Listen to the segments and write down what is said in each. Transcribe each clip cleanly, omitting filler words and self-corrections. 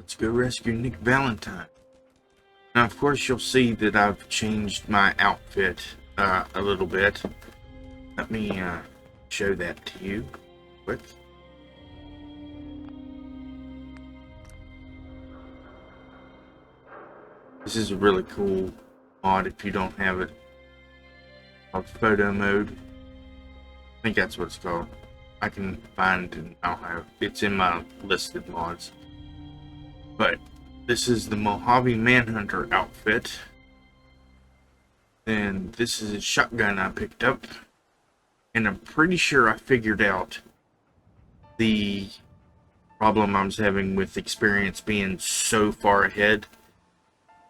Let's go rescue Nick Valentine. Now, of course, you'll see that I've changed my outfit a little bit. Let me show that to you quick. This is a really cool mod if you don't have it. Called photo mode. I think that's what it's called. I can find and I'll have it's in my listed mods. But this is the Mojave Manhunter outfit. And this is a shotgun I picked up. And I'm pretty sure I figured out the problem I was having with experience being so far ahead.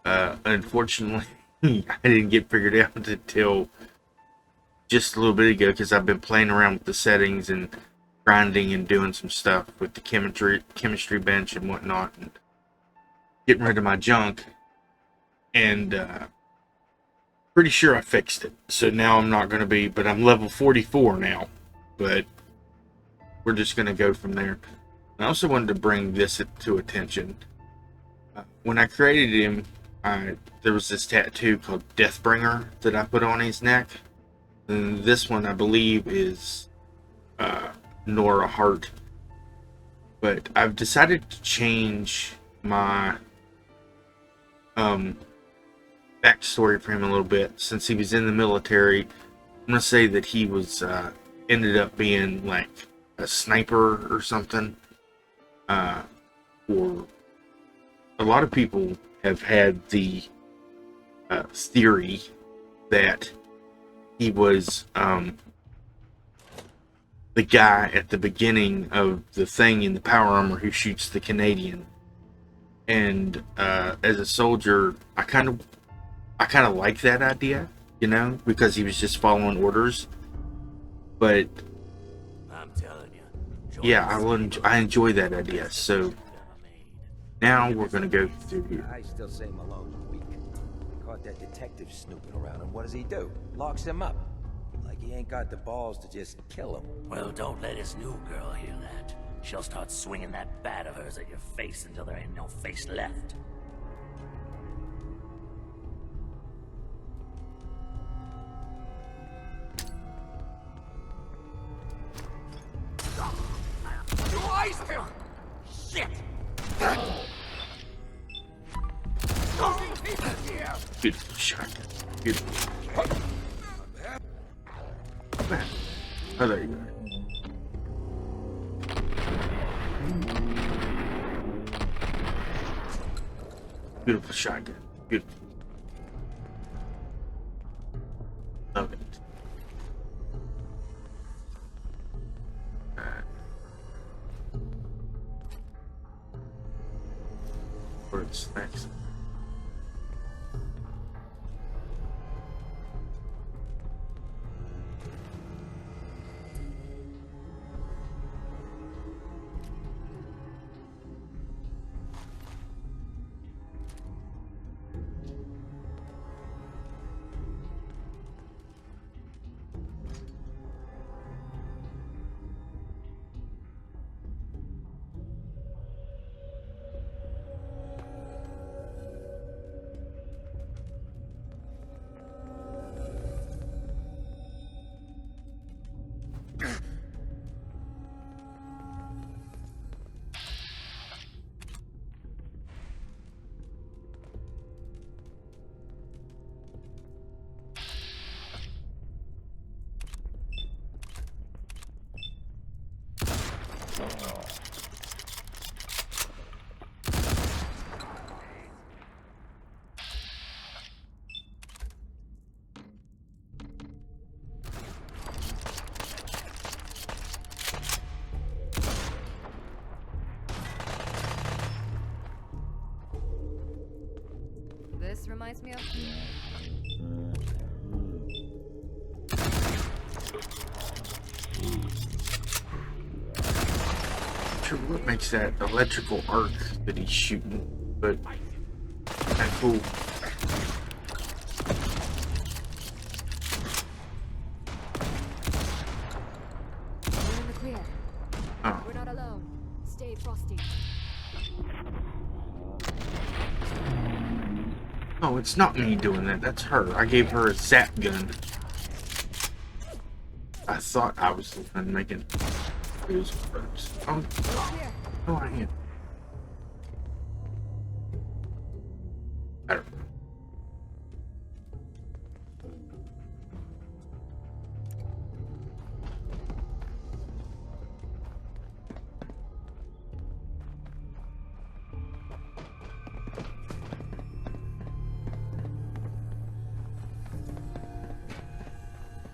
Unfortunately, I didn't get figured out until just a little bit ago because I've been playing around with the settings and grinding and doing some stuff with the chemistry bench and whatnot and getting rid of my junk. And pretty sure I fixed it. So now I'm not going to be, but I'm level 44 now. But we're just going to go from there. I also wanted to bring this to attention. When I created him, there was this tattoo called Deathbringer that I put on his neck. And this one, I believe, is Nora Hart. But I've decided to change my backstory for him a little bit. Since he was in the military, I'm going to say that he was ended up being like a sniper or something. Or a lot of people have had the theory that he was the guy at the beginning of the thing in the power armor who shoots the Canadian. And as a soldier, I kind of like that idea, you know, because he was just following orders. But I'm telling you, yeah, I enjoy that idea. So now we're gonna go through here. I still say Malone's weak. Caught that detective snooping around, and what does he do? Locks him up. Like he ain't got the balls to just kill him. Well, don't let his new girl hear that. She'll start swinging that bat of hers at your face until there ain't no face left. You iced him! Shit! Beautiful shot. Beautiful. Oh, there you go. Beautiful shotgun. Beautiful. Love it. What's next? This reminds me of... Sure, what makes that electrical arc that he's shooting, but kind of cool. We're in the clear. Oh, We're not alone. Stay frosty. Oh, it's not me doing that. That's her. I gave her a zap gun. I thought I was the one making those first. Oh, oh, I am. I don't know.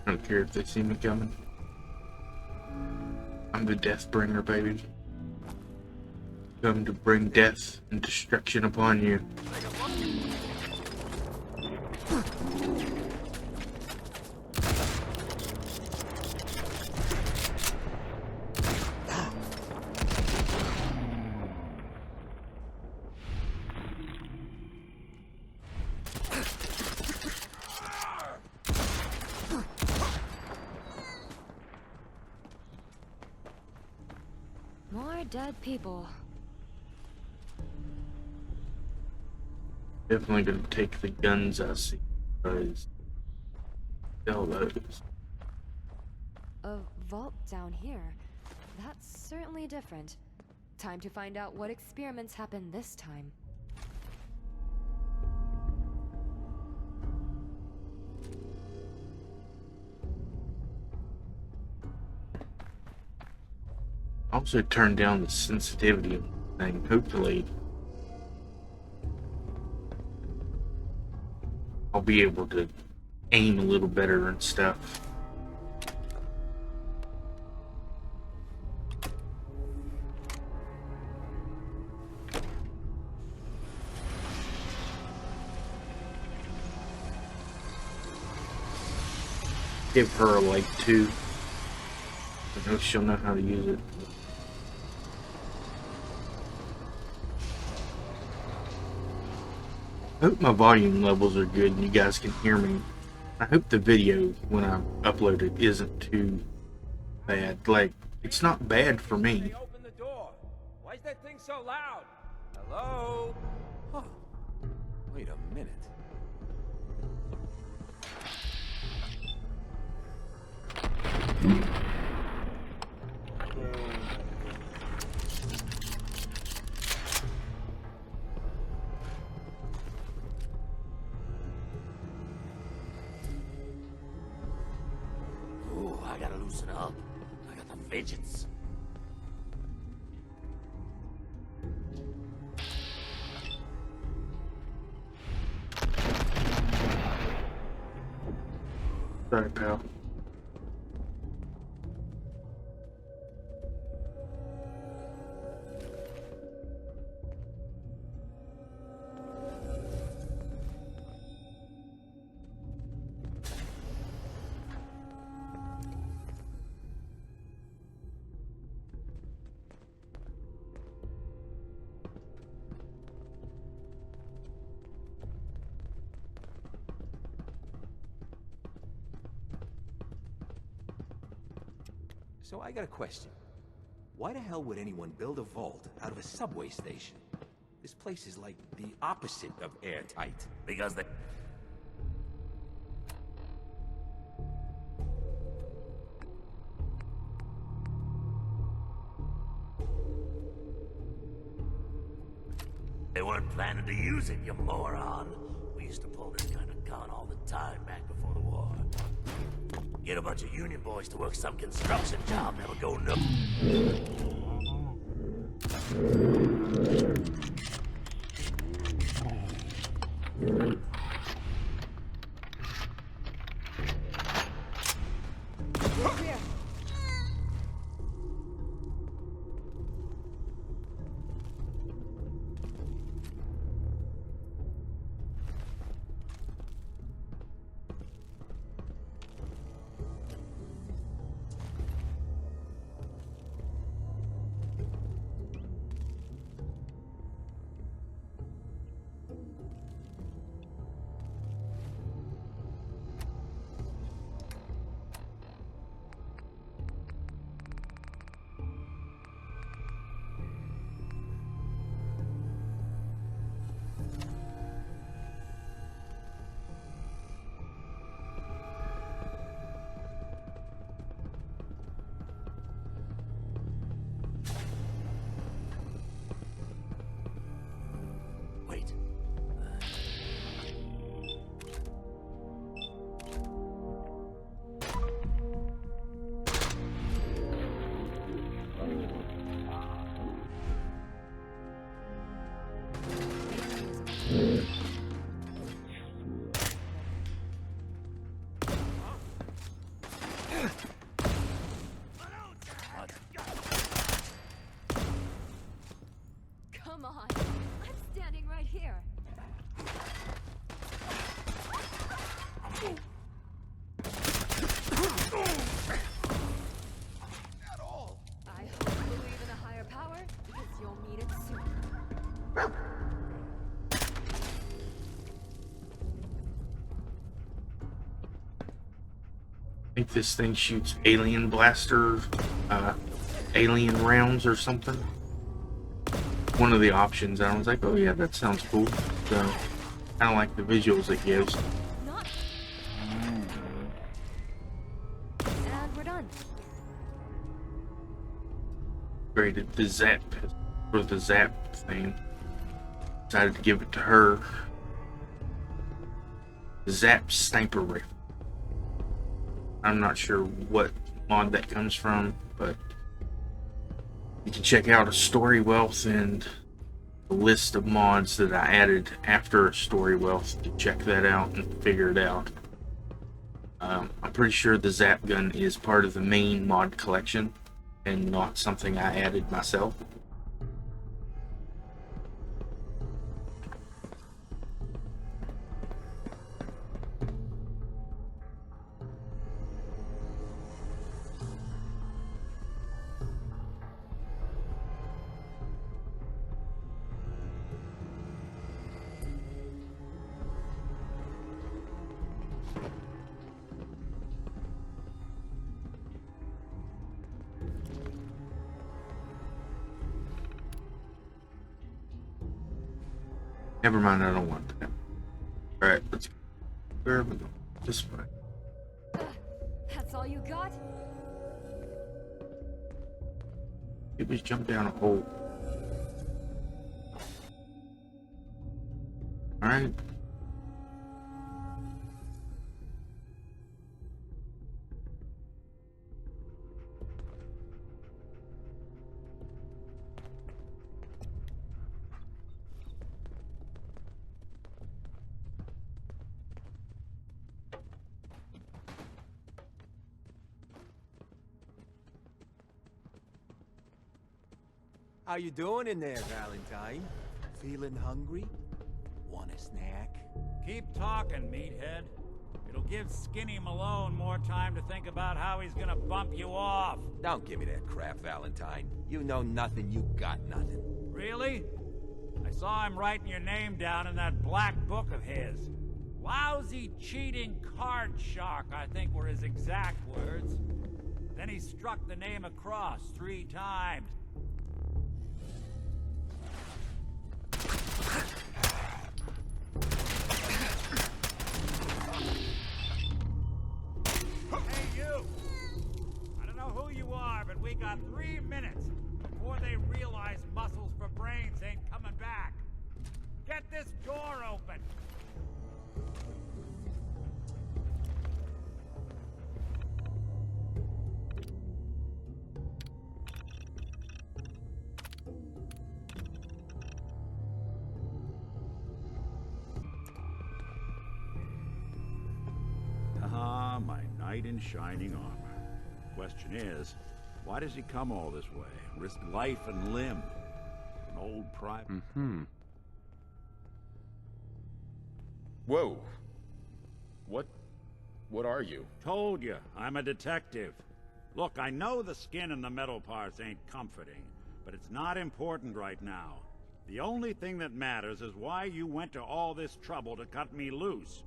I don't care if they see me coming. I'm the death bringer, baby. Come to bring death and destruction upon you. More dead people. Definitely gonna take the guns I see. Because sell those. A vault down here. That's certainly different. Time to find out what experiments happened this time. Also turn down the sensitivity of the thing. Hopefully I'll be able to aim a little better and stuff. Give her a light too. I know she'll know how to use it. I hope my volume levels are good and you guys can hear me. I hope the video, when I upload it, isn't too bad. Like, it's not bad for me. They open the door. Why is that thing so loud? Hello? Huh. Wait a minute. Ooh, I gotta loosen up. I got the fidgets. Sorry, pal. So I got a question. Why the hell would anyone build a vault out of a subway station? This place is like the opposite of airtight. Because they... They weren't planning to use it, you moron. We used to pull this kind of gun all the time back before the war. Get a bunch of union boys to work some construction job, never go no. think this thing shoots alien blaster, alien rounds or something. One of the options. I was like, oh yeah, that sounds cool. So, kind of like the visuals it gives. Not. And we're done. Created the zap for the zap thing. Decided to give it to her. The Zap sniper rifle. I'm not sure what mod that comes from, but you can check out a StoryWealth and the list of mods that I added after a StoryWealth to check that out and figure it out. I'm pretty sure the Zap gun is part of the main mod collection and not something I added myself. Never mind, I don't want that. Alright, let's go. Where are we going? This way. That's all you got? It was jump down a hole. Alright. How you doing in there, Valentine? Feeling hungry? Want a snack? Keep talking, meathead. It'll give Skinny Malone more time to think about how he's gonna bump you off. Don't give me that crap, Valentine. You know nothing, you got nothing. Really? I saw him writing your name down in that black book of his. Lousy, cheating card shark, I think were his exact words. Then he struck the name across 3 times. Hey, you! I don't know who you are, but we got 3 minutes before they realize muscles for brains ain't coming back. Get this door open! Ah, my knight in shining armor. Question is, why does he come all this way? Risk life and limb? An old private... Whoa. What are you? Told you, I'm a detective. Look, I know the skin and the metal parts ain't comforting, but it's not important right now. The only thing that matters is why you went to all this trouble to cut me loose.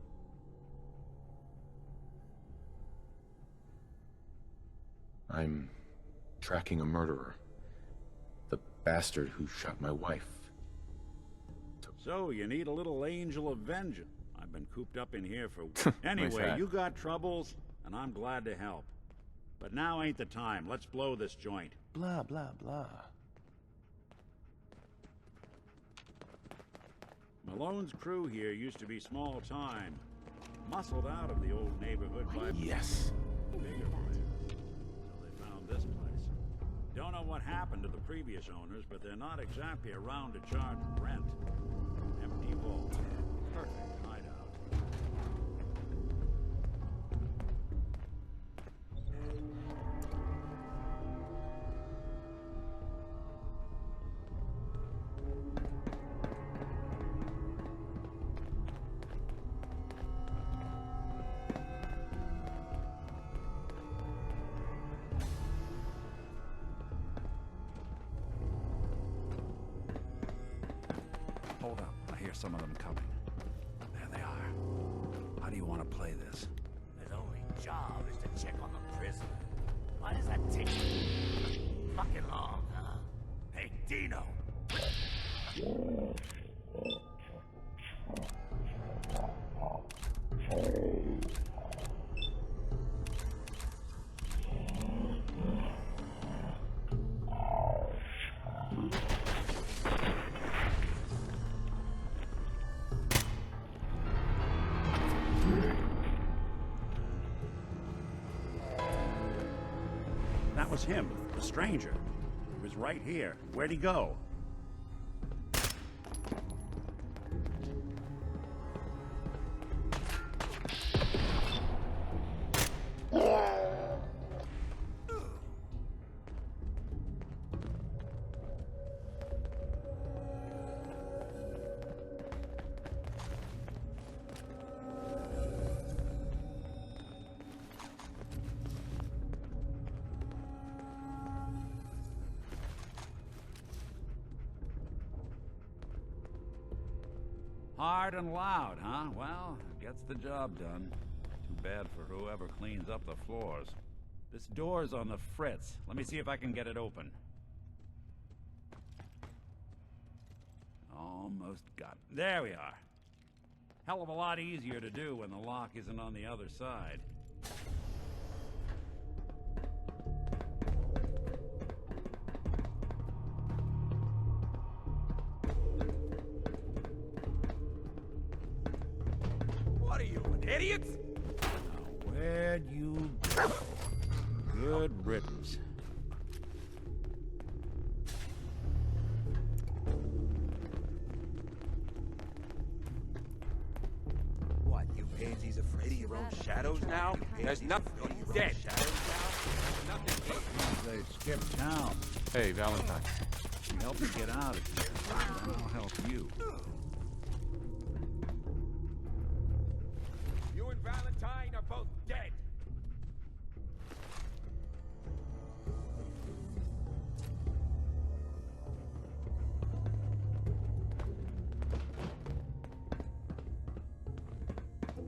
I'm tracking a murderer. The bastard who shot my wife. So, you need a little angel of vengeance. I've been cooped up in here for... Anyway, that. you got troubles, and I'm glad to help. But now ain't the time. Let's blow this joint. Blah, blah, blah. Malone's crew here used to be small time. Muscled out of the old neighborhood by... Yes. Bigger place. So they found this place. Don't know what happened to the previous owners, but they're not exactly around to charge rent. Empty vault. Perfect hideout. Hold up. I hear some of them coming. There they are. How do you want to play this? There's only job is to check on the prisoner. Why does that take fucking long, huh? Hey, Dino! That was him, the stranger. He was right here. Where'd he go? Hard and loud, huh? Well, gets the job done. Too bad for whoever cleans up the floors. This door's on the fritz. Let me see if I can get it open. Almost got it. There we are. Hell of a lot easier to do when the lock isn't on the other side. What are you, an idiot? Now, where'd you go? Good riddance. What, you pansies afraid of your own shadows now? There's nothing. You're dead. Shadows now? Nothing here. They skipped town. Hey, Valentine. You help me get out of here, and I'll help you. You and Valentine are both dead.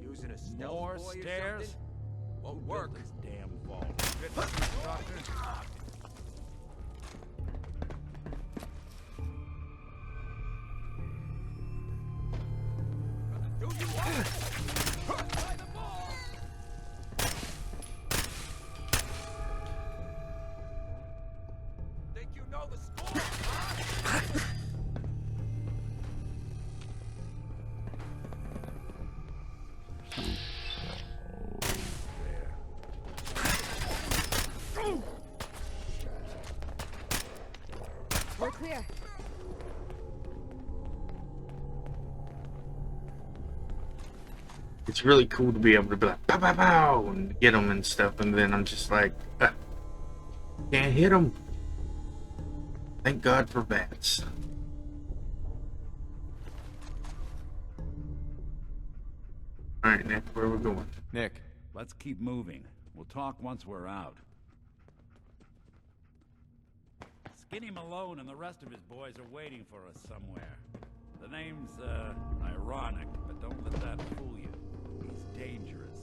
Using a stealth More boy or stairs? something? Won't work. This damn vault. Do you want it? By the ball! Think you know the score, huh? We're clear. It's really cool to be able to be like, pow, pow, pow, and get them and stuff, and then I'm just like, can't hit them. Thank God for bats. Alright, Nick, where are we going? Nick, Let's keep moving. We'll talk once we're out. Skinny Malone and the rest of his boys are waiting for us somewhere. The name's, ironic, but don't let that fool you. He's dangerous.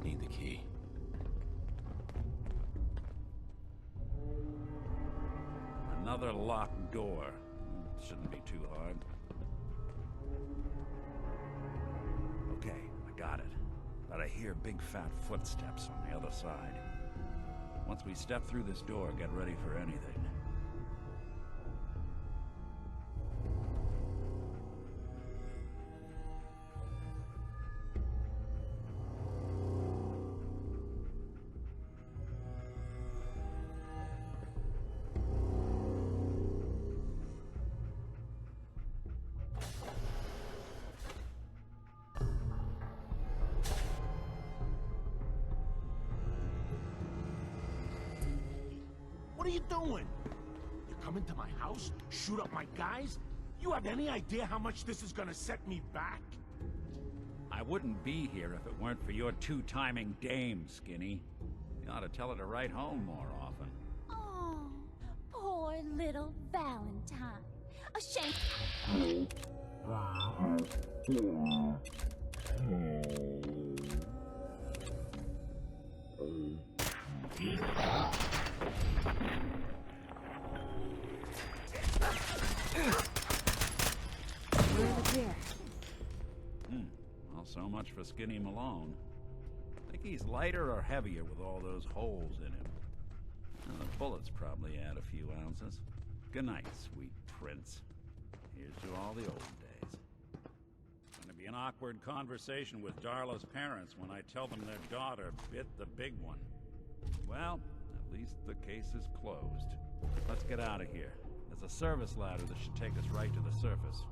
need the key. Another locked door. Shouldn't be too hard. Okay, I got it. But I hear big fat footsteps on the other side. Once we step through this door, get ready for anything. What are you doing? You come into my house, shoot up my guys? You have any idea how much this is gonna set me back? I wouldn't be here if it weren't for your two-timing dame, Skinny. You ought to tell her to write home more often. Oh, poor little Val. Shame. We're over here. Well, so much for Skinny Malone. Think he's lighter or heavier with all those holes in him? Well, the bullets probably add a few ounces. Good night, sweet prince. Here's to all the old days. Gonna be an awkward conversation with Darla's parents when I tell them their daughter bit the big one. Well, at least the case is closed. Let's get out of here. There's a service ladder that should take us right to the surface.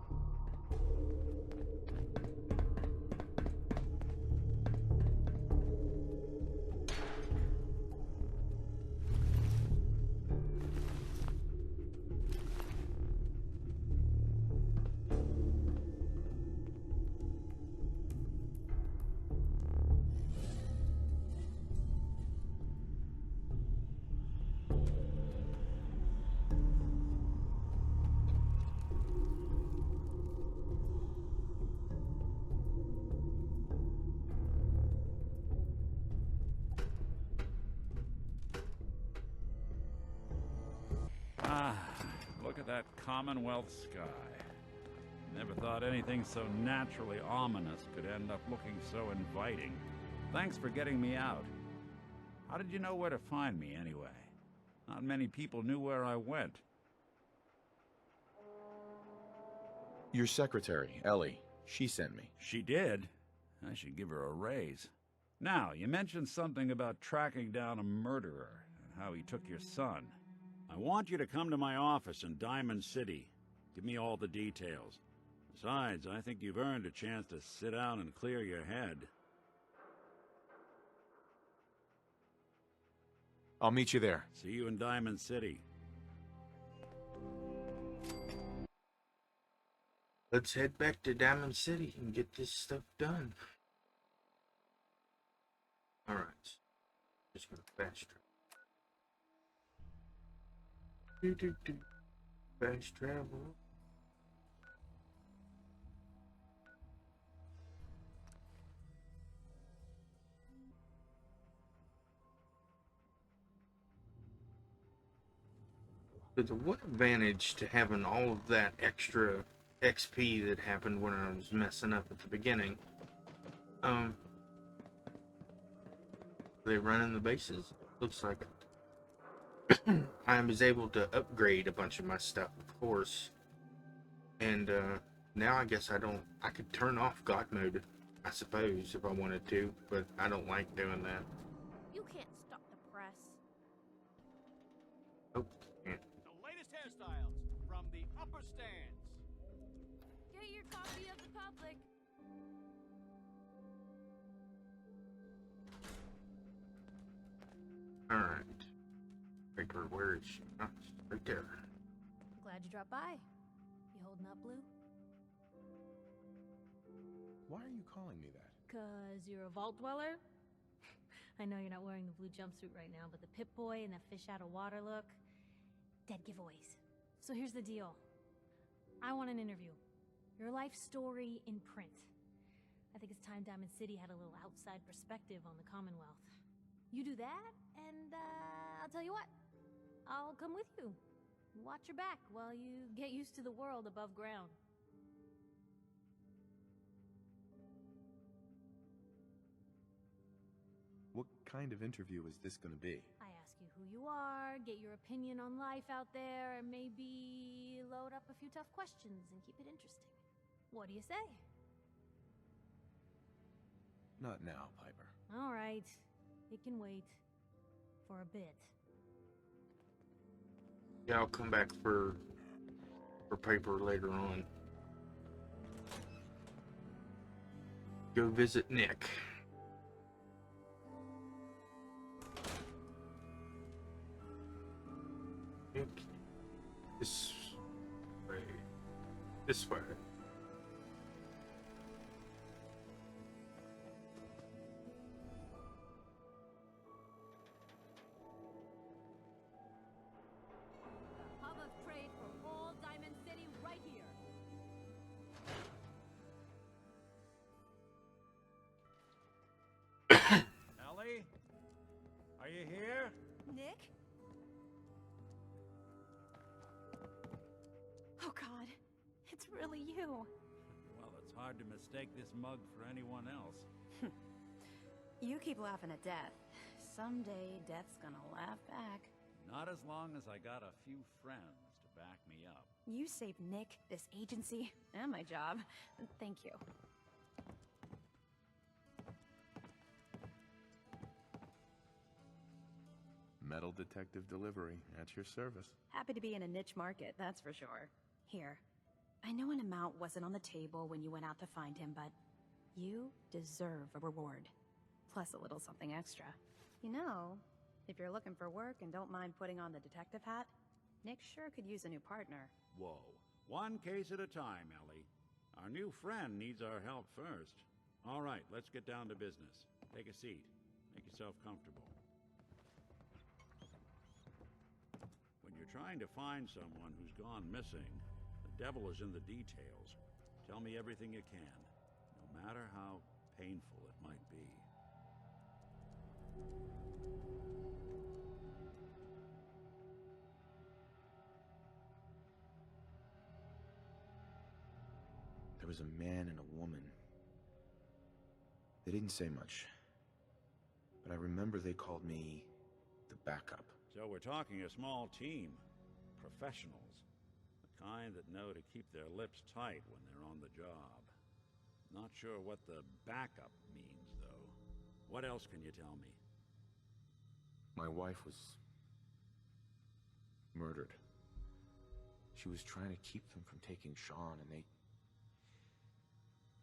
Look at that Commonwealth sky. Never thought anything so naturally ominous could end up looking so inviting. Thanks for getting me out. How did you know where to find me, anyway? Not many people knew where I went. Your secretary, Ellie, she sent me. She did? I should give her a raise. Now, you mentioned something about tracking down a murderer and how he took your son. I want you to come to my office in Diamond City. Give me all the details. Besides, I think you've earned a chance to sit down and clear your head. I'll meet you there. See you in Diamond City. Let's head back to Diamond City and get this stuff done. Alright. Just gonna fast travel. Fast travel. But what advantage to having all of that extra XP that happened when I was messing up at the beginning? Are they running the bases? Looks like it. I was able to upgrade a bunch of my stuff, of course. And now I guess I could turn off God mode, I suppose, if I wanted to, but I don't like doing that. You can't stop the press. Oh, can't. The latest hairstyles from the upper stands. Get your copy of the public. Alright. Paper, where is she? Oh, she's right there. Glad you dropped by. You holding up, Blue? Why are you calling me that? 'Cause you're a vault dweller? I know you're not wearing the blue jumpsuit right now, but the Pip-Boy and that fish out of water look, dead giveaways. So here's the deal. I want an interview. Your life story in print. I think it's time Diamond City had a little outside perspective on the Commonwealth. You do that, and I'll tell you what. I'll come with you. Watch your back while you get used to the world above ground. What kind of interview is this going to be? I ask you who you are, get your opinion on life out there, and maybe load up a few tough questions and keep it interesting. What do you say? Not now, Piper. All right. It can wait. For a bit. Yeah, I'll come back for paper later on. Go visit Nick. Okay. This way. This way. Hub of trade for all Diamond City right really you. Well, it's hard to mistake this mug for anyone else. You keep laughing at death. Someday, death's gonna laugh back. Not as long as I got a few friends to back me up. You saved Nick, this agency, and my job. Thank you. Metal detective delivery at your service. Happy to be in a niche market, that's for sure. Here. I know an amount wasn't on the table when you went out to find him, but you deserve a reward. Plus a little something extra. You know, if you're looking for work and don't mind putting on the detective hat, Nick sure could use a new partner. Whoa. One case at a time, Ellie. Our new friend needs our help first. All right, let's get down to business. Take a seat. Make yourself comfortable. When you're trying to find someone who's gone missing, the devil is in the details. Tell me everything you can, no matter how painful it might be. There was a man and a woman. They didn't say much, but I remember they called me the backup. So we're talking a small team. Professionals. The kind that know to keep their lips tight when they're on the job. Not sure what the backup means, though. What else can you tell me? My wife was murdered. She was trying to keep them from taking Sean, and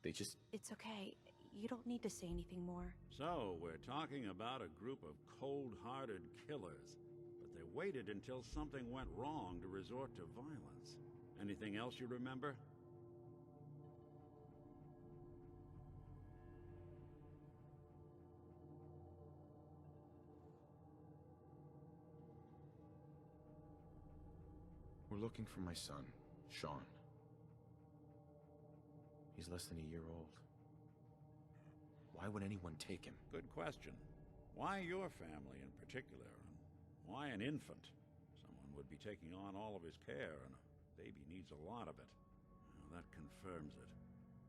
they just... It's okay. You don't need to say anything more. So, we're talking about a group of cold-hearted killers, but they waited until something went wrong to resort to violence. Anything else you remember? We're looking for my son, Sean. He's less than a year old. Why would anyone take him? Good question. Why your family in particular? And why an infant? Someone would be taking on all of his care, and a baby needs a lot of it. Well, that confirms it.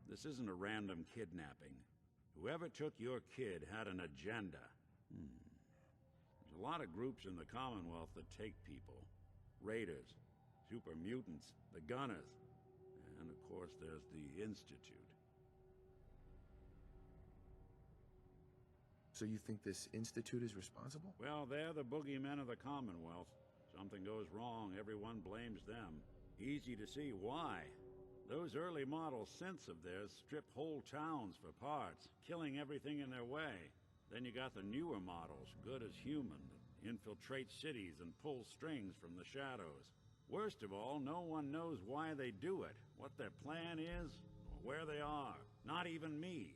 This isn't a random kidnapping. Whoever took your kid had an agenda. There's a lot of groups in the Commonwealth that take people. Raiders, super mutants, the Gunners, and of course there's the Institute. So you think this Institute is responsible? Well, they're the boogeymen of the Commonwealth. Something goes wrong, everyone blames them. Easy to see why. Those early model synths of theirs strip whole towns for parts, killing everything in their way. Then you got the newer models, good as human, that infiltrate cities and pull strings from the shadows. Worst of all, no one knows why they do it, what their plan is, or where they are. Not even me.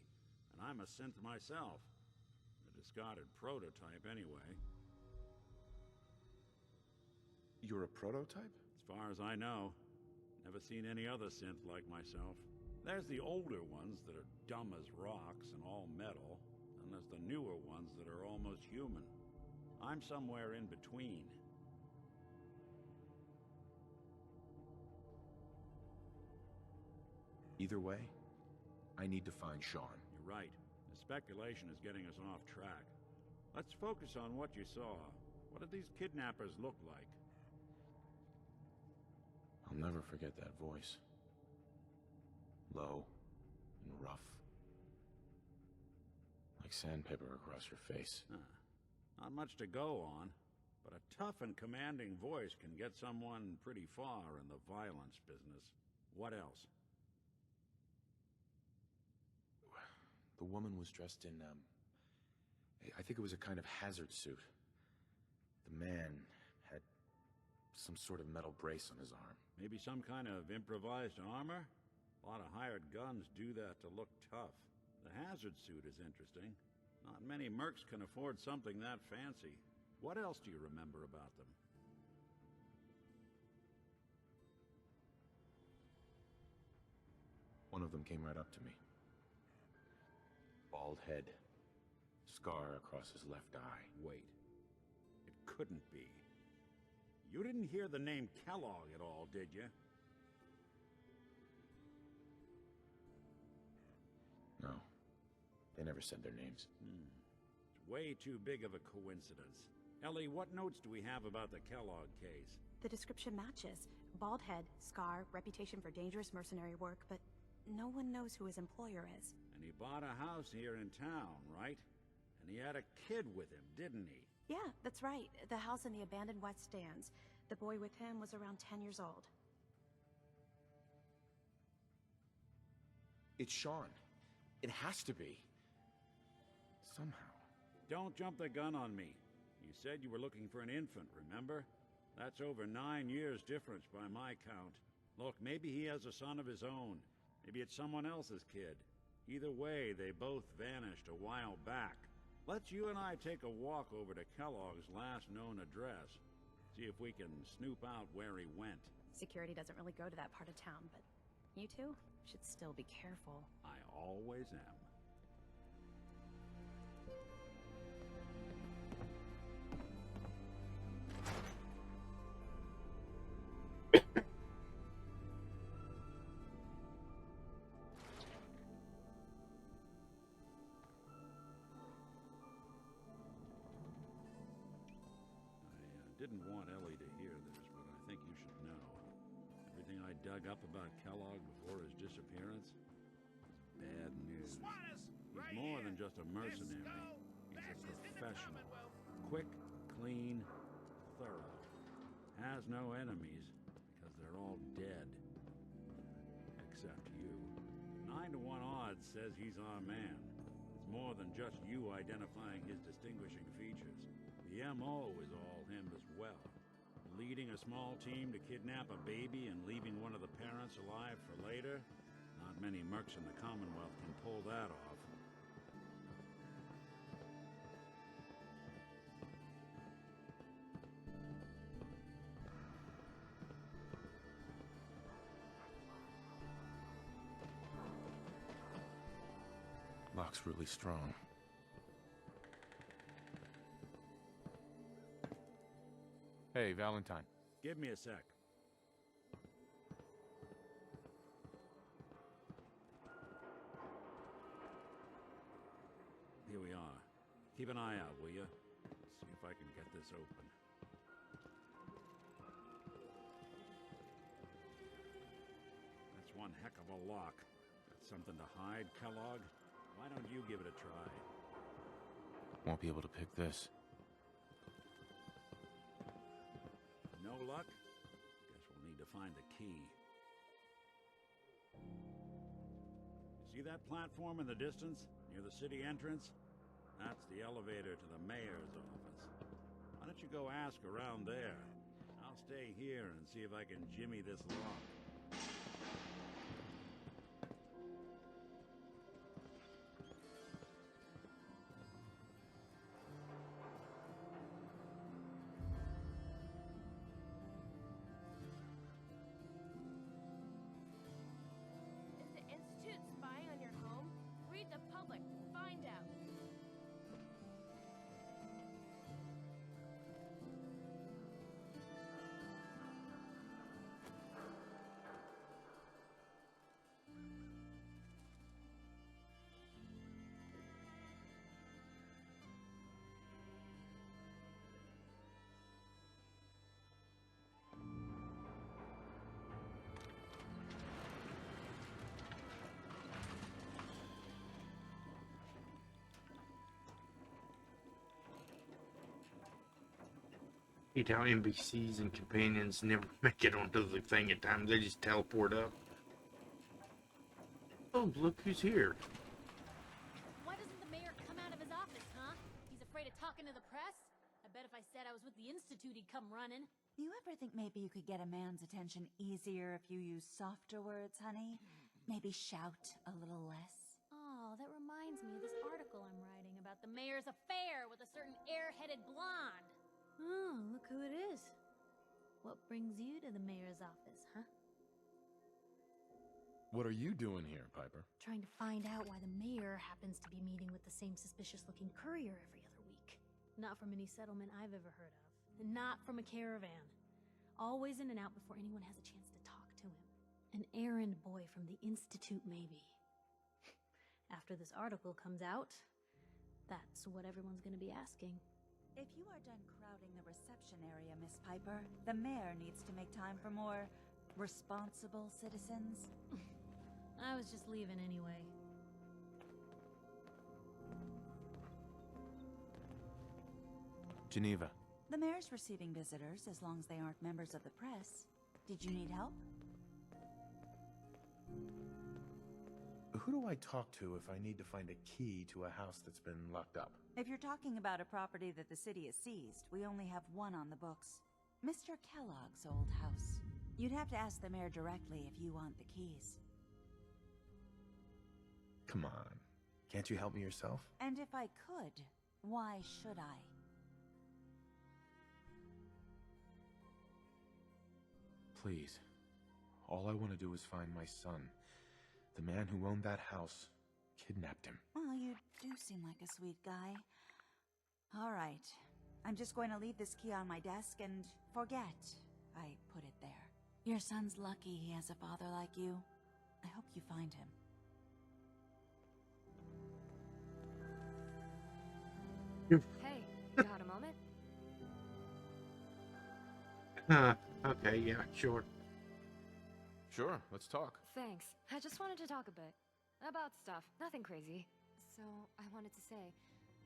And I'm a synth myself. A discarded prototype, anyway. You're a prototype? As far as I know. Never seen any other synth like myself. There's the older ones that are dumb as rocks and all metal, and there's the newer ones that are almost human. I'm somewhere in between. Either way, I need to find Sean. You're right. The speculation is getting us off track. Let's focus on what you saw. What did these kidnappers look like? I'll never forget that voice. Low and rough. Like sandpaper across your face. Not much to go on, but a tough and commanding voice can get someone pretty far in the violence business. What else? The woman was dressed in, I think it was a kind of hazard suit. The man had some sort of metal brace on his arm. Maybe some kind of improvised armor? A lot of hired guns do that to look tough. The hazard suit is interesting. Not many mercs can afford something that fancy. What else do you remember about them? One of them came right up to me. Bald head. Scar across his left eye. Wait. It couldn't be. You didn't hear the name Kellogg at all, did you? No. They never said their names. It's way too big of a coincidence. Ellie, what notes do we have about the Kellogg case? The description matches. Bald head, scar, reputation for dangerous mercenary work, but no one knows who his employer is. And he bought a house here in town, right? And he had a kid with him, didn't he? Yeah, that's right. The house in the abandoned West Stands. The boy with him was around 10 years old. It's Sean. It has to be. Somehow. Don't jump the gun on me. You said you were looking for an infant, remember? That's over 9 years difference by my count. Look, maybe he has a son of his own. Maybe it's someone else's kid. Either way, they both vanished a while back. Let's you and I take a walk over to Kellogg's last known address. See if we can snoop out where he went. Security doesn't really go to that part of town, but you two should still be careful. I always am. Didn't want Ellie to hear this, but I think you should know. Everything I dug up about Kellogg before his disappearance is bad news. He's more than just a mercenary. He's a professional. Quick, clean, thorough. Has no enemies because they're all dead. Except you. 9 to 1 odds says he's our man. It's more than just you identifying his distinguishing features. The MO is all him as well. Leading a small team to kidnap a baby and leaving one of the parents alive for later? Not many mercs in the Commonwealth can pull that off. Lock's really strong. Hey, Valentine. Give me a sec. Here we are. Keep an eye out, will you? See if I can get this open. That's one heck of a lock. Got something to hide, Kellogg? Why don't you give it a try? Won't be able to pick this. No luck? Guess we'll need to find the key. You see that platform in the distance, near the city entrance? That's the elevator to the mayor's office. Why don't you go ask around there? I'll stay here and see if I can jimmy this lock. Hate how NPCs and companions never make it onto the thing at times. They just teleport up. Oh, look who's here. Why doesn't the mayor come out of his office, huh? He's afraid of talking to the press? I bet if I said I was with the Institute, he'd come running. You ever think maybe you could get a man's attention easier if you use softer words, honey? Maybe shout a little less? Oh, that reminds me of this article I'm writing about the mayor's affair with a certain airheaded blonde. Oh, look who it is. What brings you to the mayor's office, huh? What are you doing here, Piper? Trying to find out why the mayor happens to be meeting with the same suspicious-looking courier every other week. Not from any settlement I've ever heard of. And not from a caravan. Always in and out before anyone has a chance to talk to him. An errand boy from the Institute, maybe. After this article comes out, that's what everyone's gonna be asking. If you are done crowding the reception area, Miss Piper, the mayor needs to make time for more responsible citizens. I was just leaving anyway. Geneva. The mayor's receiving visitors as long as they aren't members of the press. Did you need help? Who do I talk to if I need to find a key to a house that's been locked up? If you're talking about a property that the city has seized, we only have one on the books. Mr. Kellogg's old house. You'd have to ask the mayor directly if you want the keys. Come on. Can't you help me yourself? And if I could, why should I? Please. All I want to do is find my son. The man who owned that house kidnapped him. Well, you do seem like a sweet guy. All right. I'm just going to leave this key on my desk and forget I put it there. Your son's lucky he has a father like you. I hope you find him. Hey, got a moment? Okay, yeah, sure. Sure, let's talk. Thanks. I just wanted to talk a bit. About stuff. Nothing crazy. So, I wanted to say,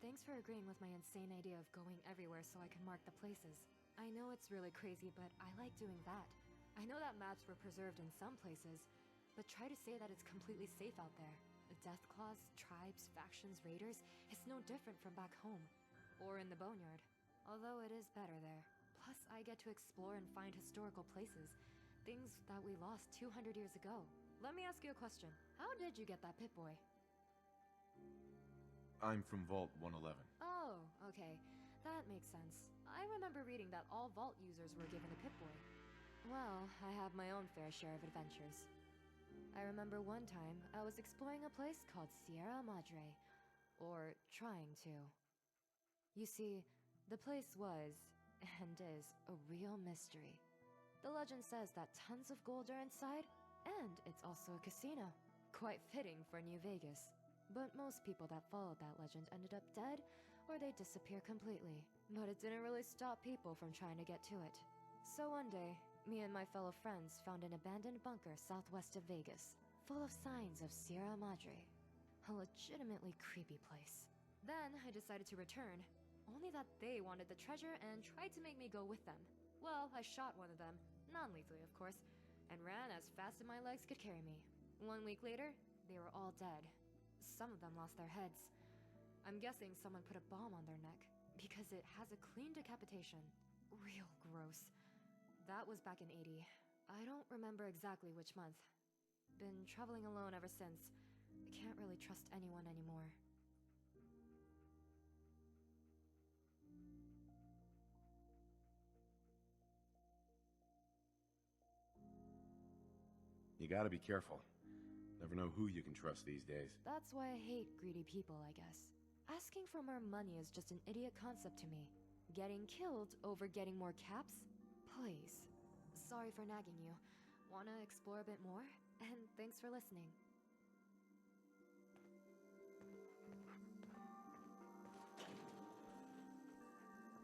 thanks for agreeing with my insane idea of going everywhere so I can mark the places. I know it's really crazy, but I like doing that. I know that maps were preserved in some places, but try to say that it's completely safe out there. The death claws, tribes, factions, raiders, it's no different from back home. Or in the boneyard. Although it is better there. Plus, I get to explore and find historical places. Things that we lost 200 years ago. Let me ask you a question. How did you get that Pip-Boy? I'm from Vault 111. Oh, okay. That makes sense. I remember reading that all Vault users were given a Pip-Boy. Well, I have my own fair share of adventures. I remember one time I was exploring a place called Sierra Madre. Or trying to. You see, the place was, and is, a real mystery. The legend says that tons of gold are inside, and it's also a casino. Quite fitting for New Vegas. But most people that followed that legend ended up dead, or they disappear completely. But it didn't really stop people from trying to get to it. So one day, me and my fellow friends found an abandoned bunker southwest of Vegas, full of signs of Sierra Madre. A legitimately creepy place. Then I decided to return, only that they wanted the treasure and tried to make me go with them. Well, I shot one of them, non-lethally of course, and ran as fast as my legs could carry me. 1 week later, they were all dead. Some of them lost their heads. I'm guessing someone put a bomb on their neck, because it has a clean decapitation. Real gross. That was back in '80. I don't remember exactly which month. Been traveling alone ever since. I can't really trust anyone anymore. You gotta be careful. Never know who you can trust these days. That's why I hate greedy people, I guess. Asking for more money is just an idiot concept to me. Getting killed over getting more caps? Please. Sorry for nagging you. Wanna explore a bit more? And thanks for listening.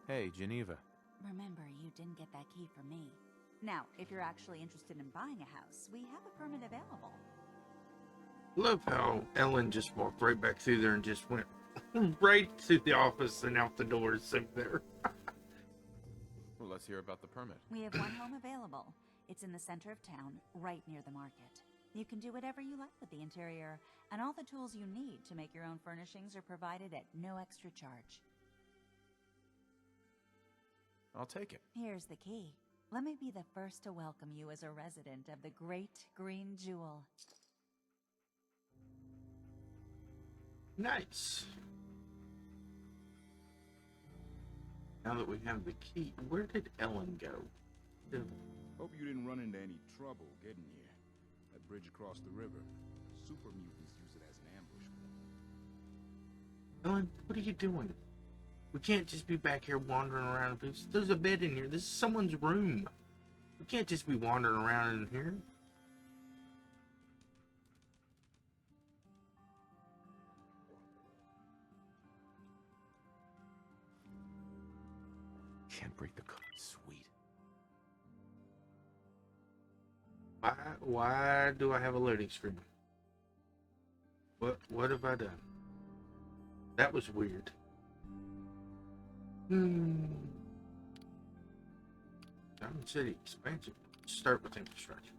Hey, Geneva. Remember, you didn't get that key from me. Now, if you're actually interested in buying a house, we have a permit available. Love how Ellen just walked right back through there and just went right to the office and out the doors over there. Well, let's hear about the permit. We have one home available. It's in the center of town, right near the market. You can do whatever you like with the interior, and all the tools you need to make your own furnishings are provided at no extra charge. I'll take it. Here's the key. Let me be the first to welcome you as a resident of the Great Green Jewel. Nice. Now that we have the key, where did Ellen go? Hope you didn't run into any trouble getting here. That bridge across the river. Super mutants use it as an ambush. Ellen, what are you doing? We can't just be back here wandering around. There's a bed in here. This is someone's room. We can't just be wandering around in here. Why do I have a loading screen? What have I done? That was weird. Diamond City expansion. Start with infrastructure.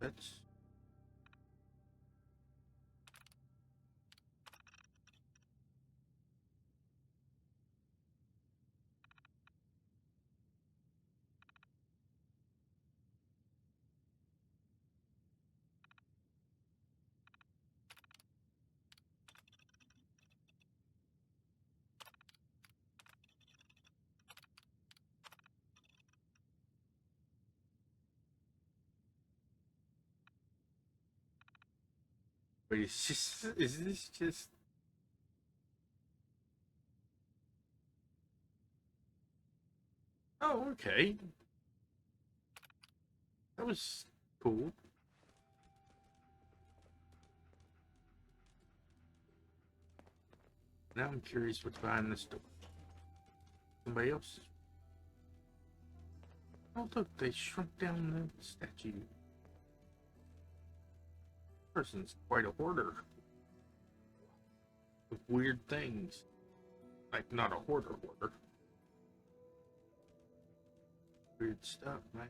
That's But it's just, is this just... Oh, okay. That was cool. Now I'm curious what's behind this door. Somebody else? Oh, look, they shrunk down the statue. Person's quite a hoarder. With weird things. Like, not a hoarder. Weird stuff, man.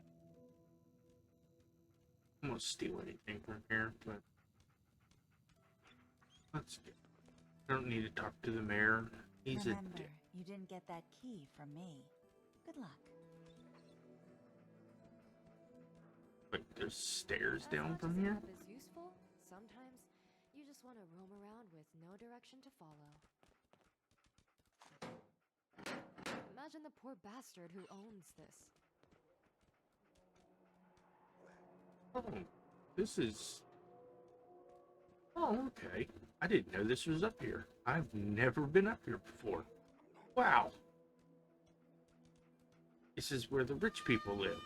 I'm gonna steal anything from here, but let's get. I don't need to talk to the mayor. He's Remember, a dick. you didn't get that key from me. Good luck. Wait, there's stairs down As from much as a here? map is useful, sometimes you just want to roam around with no direction to follow. Imagine the poor bastard who owns this. Oh, this is... Oh, okay. I didn't know this was up here. I've never been up here before. Wow. This is where the rich people live.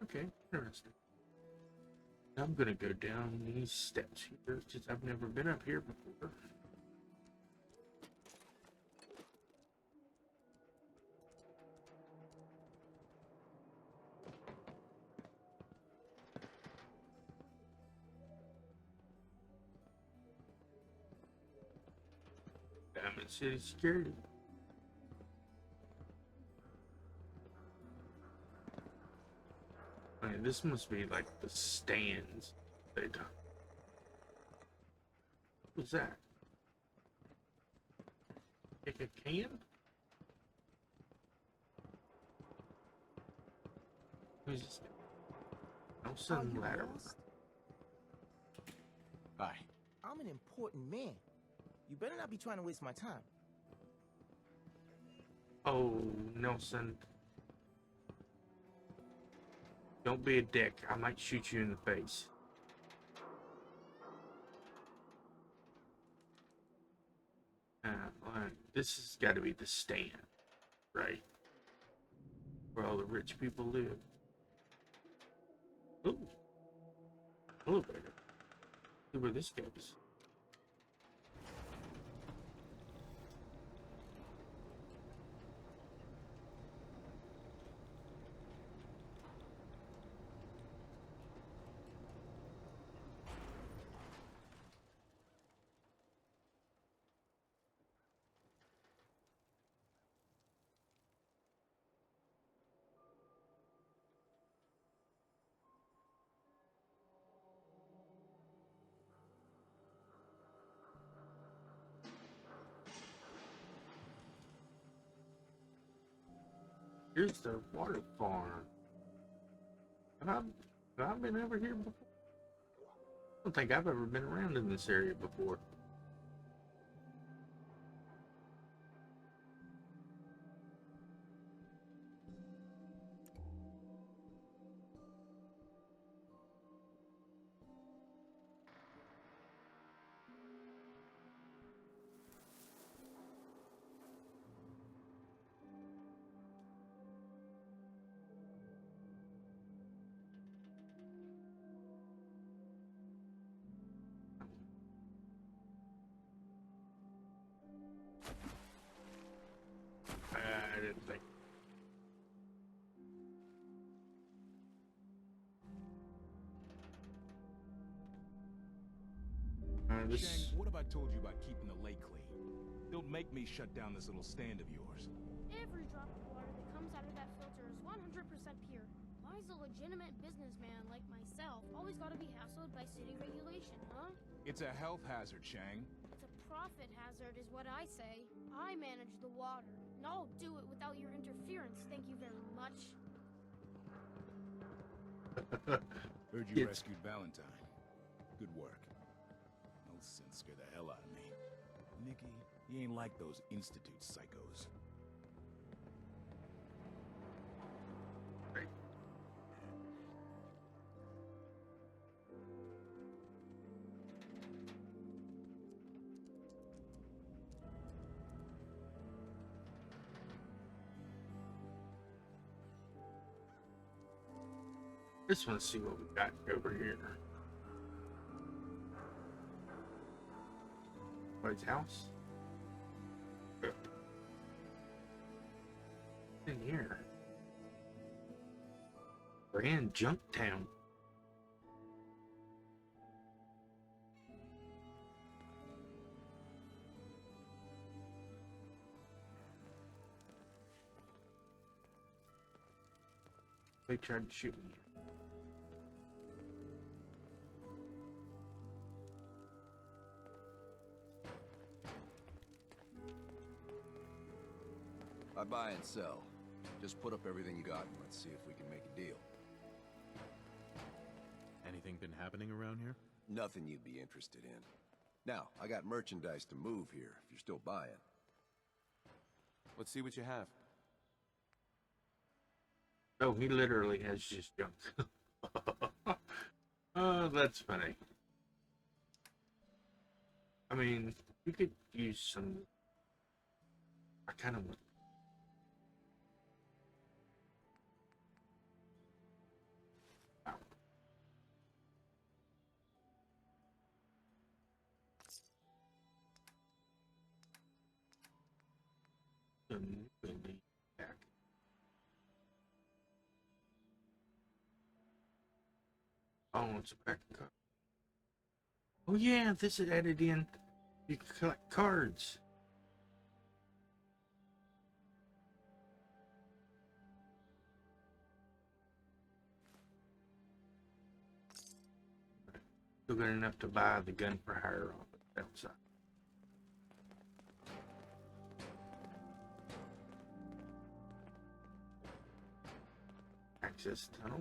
Okay, interesting. I'm gonna go down these steps here, since I've never been up here before. Diamond City Security. I mean, this must be like the stands they do. What was that? Kick a can? Who's this? Nelson Ladder. Hi. I'm an important man. You better not be trying to waste my time. Oh, Nelson. Don't be a dick. I might shoot you in the face. This has got to be the stand, right? Where all the rich people live. Ooh. Elevator. See where this goes. Here's the water farm. Have I been over here before? I don't think I've ever been around in this area before. I didn't think. Shang, what have I told you about keeping the lake clean? Don't make me shut down this little stand of yours. Every drop of water that comes out of that filter is 100% pure. Why is a legitimate businessman like myself always gotta be hassled by city regulation, huh? It's a health hazard, Shang. It's a profit hazard is what I say. I manage the water, and I'll do it without your interference, thank you very much. Heard you rescued Valentine. Good work. Those sins scare the hell out of me. Nikki, he ain't like those Institute psychos. Right. Just want to see what we got over here. White house. In here. Grand Junktown. They tried to shoot me. I buy and sell. Just put up everything you got and let's see if we can make a deal. Anything been happening around here? Nothing you'd be interested in. Now, I got merchandise to move here if you're still buying. Let's see what you have. Oh, he literally has just junk. Oh, that's funny. I mean, you could use some... I kind of want... Back. Oh, it's a back card. Oh yeah, this is added in. You can collect cards. Still got enough to buy the gun for hire off it outside. Access tunnel.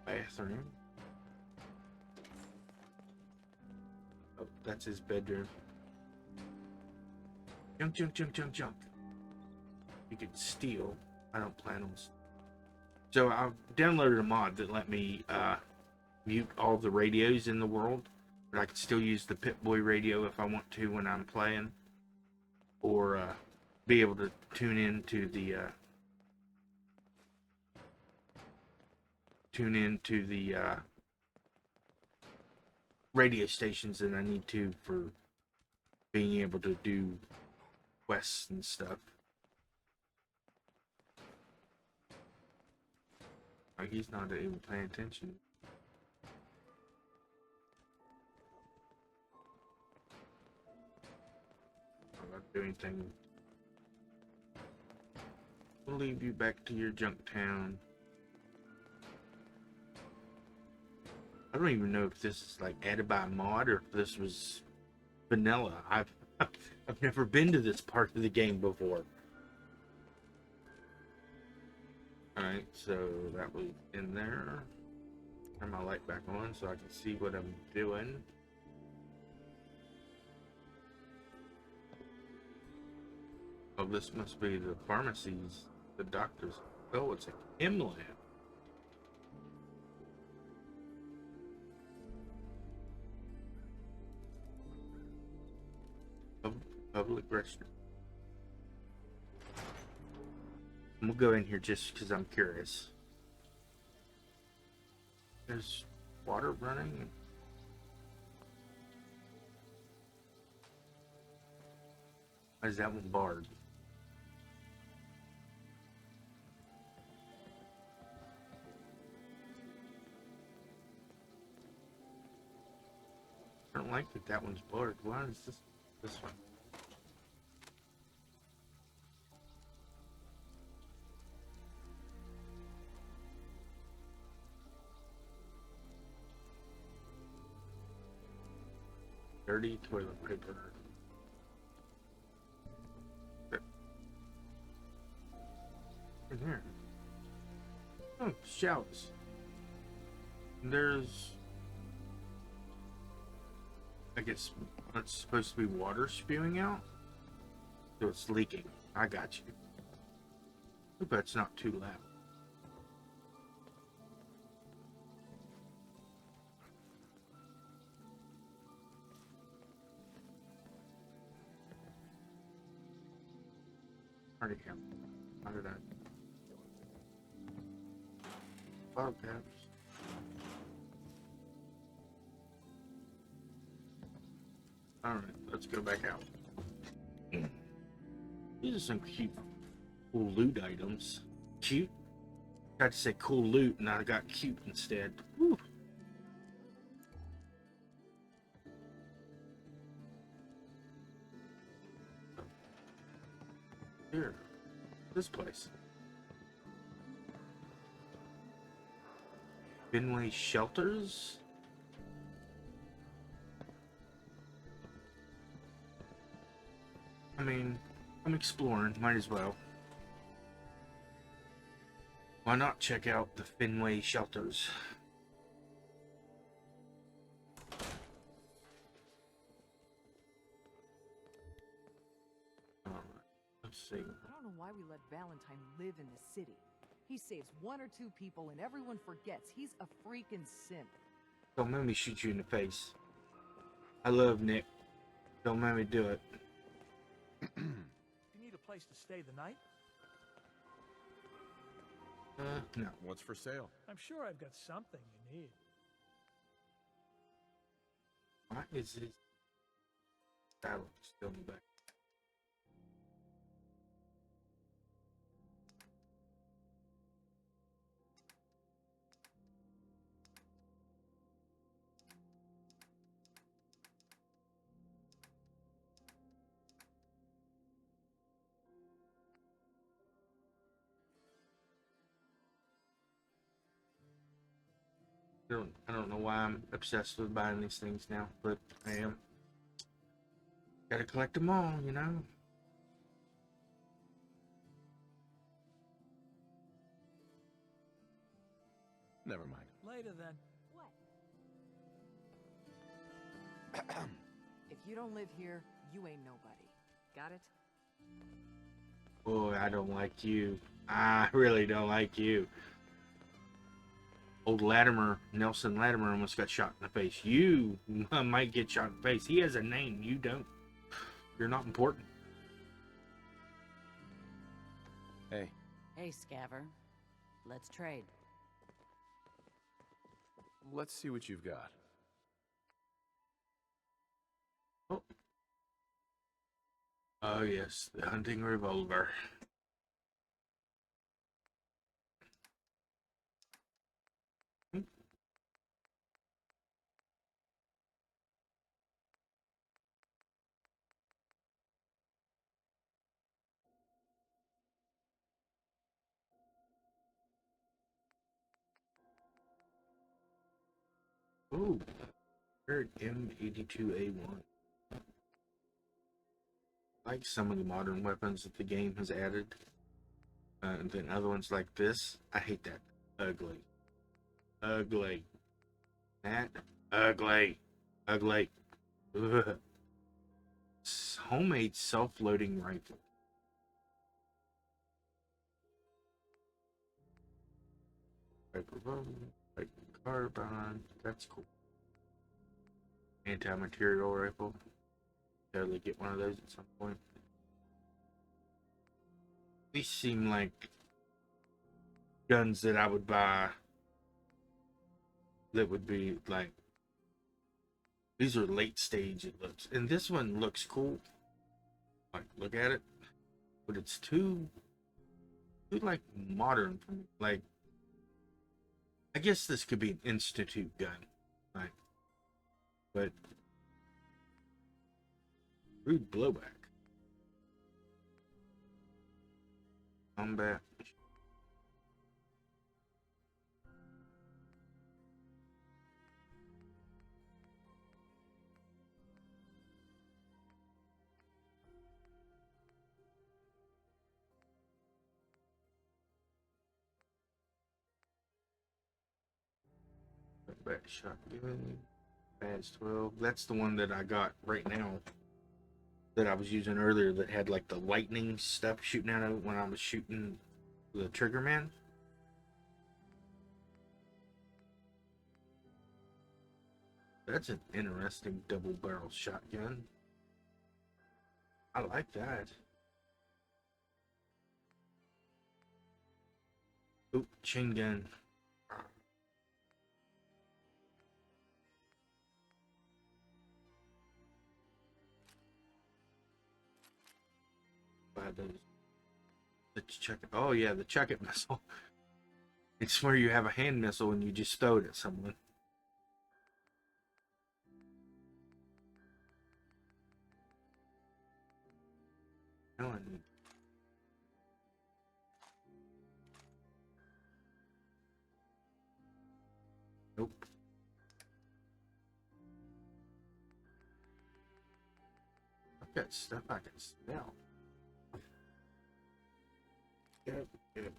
Bathroom. Oh, that's his bedroom. Junk, junk, junk, junk, junk. You could steal. I don't plan on. So I've downloaded a mod that let me mute all the radios in the world, but I can still use the Pip-Boy radio if I want to when I'm playing, or be able to tune into the radio stations that I need to for being able to do quests and stuff. Like he's not even paying attention. I'm not doing anything. We'll leave you back to your junk town. I don't even know if this is like added by a mod or if this was vanilla. I've never been to this part of the game before. Alright, so that was in there. Turn my light back on so I can see what I'm doing. Oh, this must be the pharmacies, the doctors. Oh, it's a chem lab. Public restroom. I'm gonna go in here just because I'm curious. There's water running. Why is that one barred? I don't like that that one's barred. Why is this one? Dirty toilet paper. In here. Oh, showers. There's, I guess, it's supposed to be water spewing out, so it's leaking. I got you. Hope that's not too loud. Already count. How did I? File caps. Alright, let's go back out. These are some cute, cool loot items. Cute? I tried to say cool loot and I got cute instead. Woo. Here. This place. Fenway Shelters? I mean, I'm exploring, might as well. Why not check out the Fenway Shelters? Alright, let's see. I don't know why we let Valentine live in the city. He saves one or two people and everyone forgets he's a freaking simp. Don't make me shoot you in the face. I love Nick. Don't make me do it. Do you need a place to stay the night? No. What's for sale? I'm sure I've got something you need. Why is his dialogue still in the back? I don't know why I'm obsessed with buying these things now, but I am. Gotta collect them all, you know? Never mind. Later then. What? If you don't live here, you ain't nobody. Got it? Boy, I don't like you. I really don't like you. Old Latimer, Nelson Latimer, almost got shot in the face. You might get shot in the face. He has a name. You don't. You're not important. Hey. Hey, Scaver. Let's trade. Let's see what you've got. Oh yes, the hunting revolver. Ooh, third M82A1. Like some of the modern weapons that the game has added. And then other ones like this. I hate that. Ugly. Ugly. That. Ugly. Ugly. Ugh. Homemade self-loading rifle. Like carbine. That's cool. Anti-material rifle. Totally get one of those at some point. These seem like guns that I would buy that would be like, these are late stage it looks, and this one looks cool. like look at it, but it's too like modern for me. Like, I guess this could be an institute gun, like, but rude blowback. Combat. Combat shotgun. Fast 12. That's the one that I got right now that I was using earlier that had like the lightning stuff shooting out of it when I was shooting the trigger man. That's an interesting double barrel shotgun. I like that. Oop, chain gun. Buy those. Let's check it. Oh yeah, the chuck it missile. It's where you have a hand missile and you just throw it at someone. No, I need. Nope. I've got stuff I can smell. Yep, yep.